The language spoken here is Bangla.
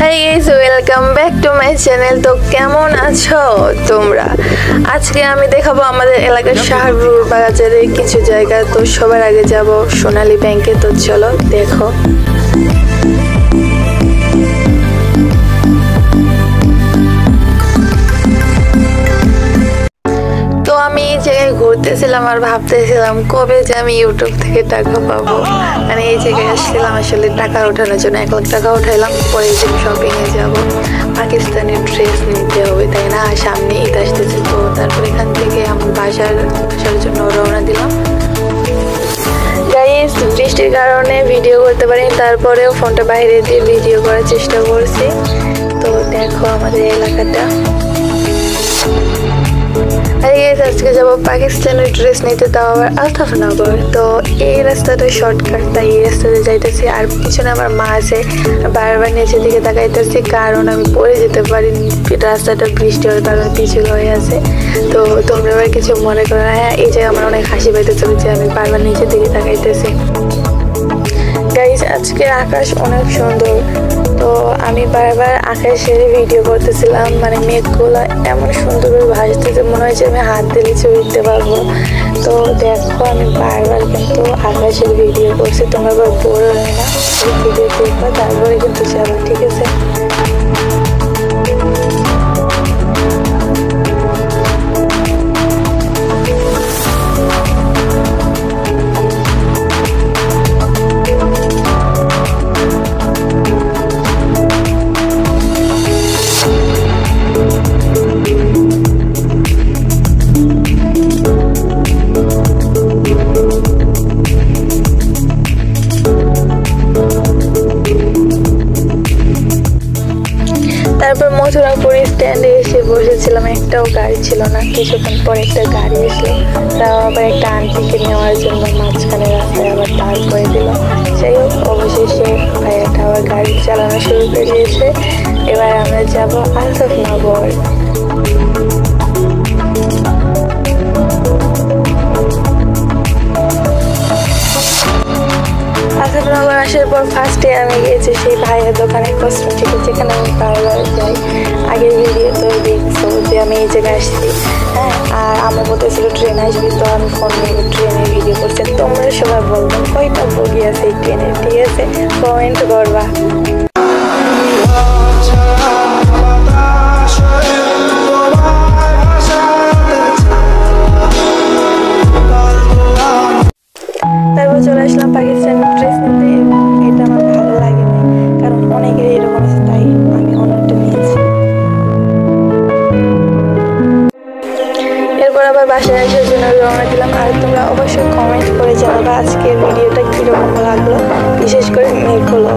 Hi guys, welcome back to my channel. তো কেমন আছো তোমরা? আজকে আমি দেখাবো আমাদের এলাকার শাহরুর বাজারের কিছু জায়গা। তো সবার আগে যাব সোনালী ব্যাংকে। তো চলো দেখো। তো আমি এই জায়গায় ঘুরতেছিলাম আর ভাবতেছিলাম কবে যে আমি ইউটিউব থেকে টাকা পাবো। মানে এই জায়গায় আসছিলাম আসলে টাকা ওঠানোর জন্য। 1 লাখ টাকা উঠাইলাম, পরে যে শপিংয়ে যাব, পাকিস্তানি ড্রেস নিতে হবে, তাই না? সামনে ঈদ আসতেছে। তো তারপর এখান থেকে আমার বাসার জন্য রওনা দিলাম। গাইস, বৃষ্টির কারণে ভিডিও করতে পারিনি, তারপরেও ফোনটা বাইরে দিয়ে ভিডিও করার চেষ্টা করছি। তো দেখো আমাদের এলাকাটা। আজকে যাবো পাকিস্তানি ড্রেস নিতে, তাও আবার আলতাফনগর। তো এই রাস্তাটা শর্টকাট, তাই এই রাস্তাতে যাইতেছি। আর পিছনে আমার মা আছে, বারবার নিচের দিকে তাকাইতেছি কারণ আমি পড়ে যেতে পারি। রাস্তাটা বৃষ্টি হওয়ার কারণে পিছল হয়ে আছে। তো তোমরা আবার কিছু মনে করো না। হ্যাঁ, এই জায়গায় আমার অনেক হাসি পাইতেছে যে আমি বারবার নিচের দিকে তাকাইতেছি। গাইস, আজকে আকাশ অনেক সুন্দর। তো আমি বারবার আকাশের ভিডিও করতেছিলাম। মানে মেঘগুলো এমন সুন্দরভাবে ভাসতেছে, মনে হয় যে আমি হাত দিলে ছবি দিতে পারবো। তো দেখো, আমি বারবার কিন্তু আকাশের ভিডিও করছি। তোমরা আবার বোর হয় না, ভিডিও দেখবো, তারপরে কিন্তু যাবো, ঠিক আছে? তারপর মথুরাপুর স্ট্যান্ডে এসে বসেছিলাম। একটাও গাড়ি ছিল না। কিছুক্ষণ পরে একটা গাড়ি এসে, তাও আবার একটা আন্টিকে নেওয়ার জন্য মাঝখানে রাস্তায় আবার দাঁড় করে দিল। যাই হোক, অবশেষে ভাইয়াটা আবার গাড়ি চালানো শুরু করে দিয়েছে। এবার আমরা যাব আলতাফনগর। আলতাফনগর আসার পর ফার্স্টে আমি গিয়েছি সেই ভাইয়ের দোকানে কসমেটিক, যেখানে আমি বারবার যাই। আগের ভিডিও তো দেখছো যে আমি এই জায়গায় আসছি। হ্যাঁ, আর আমার বলতেছিল ট্রেন আসবি, তো আমি ফোন নিয়ে ট্রেনের ভিডিও করছি। তোমরা সবাই বলবেন কয়টা বগি আছে এই ট্রেনের, ঠিক আছে? কমেন্ট করবা। তারপর চলে আসলাম পাকিস্তানি ড্রেস নিতে। এটা আমার ভালো লাগেনি, কারণ অনেকের এরকম আছে, তাই আমি অনেকটা নিয়েছি। এরপর আবার বাসায় আসার জন্য রওনা দিলাম। আর তোমরা অবশ্যই কমেন্ট করে জানাবা আজকের ভিডিওটা কীরকম লাগলো, বিশেষ করে মেঘগুলো।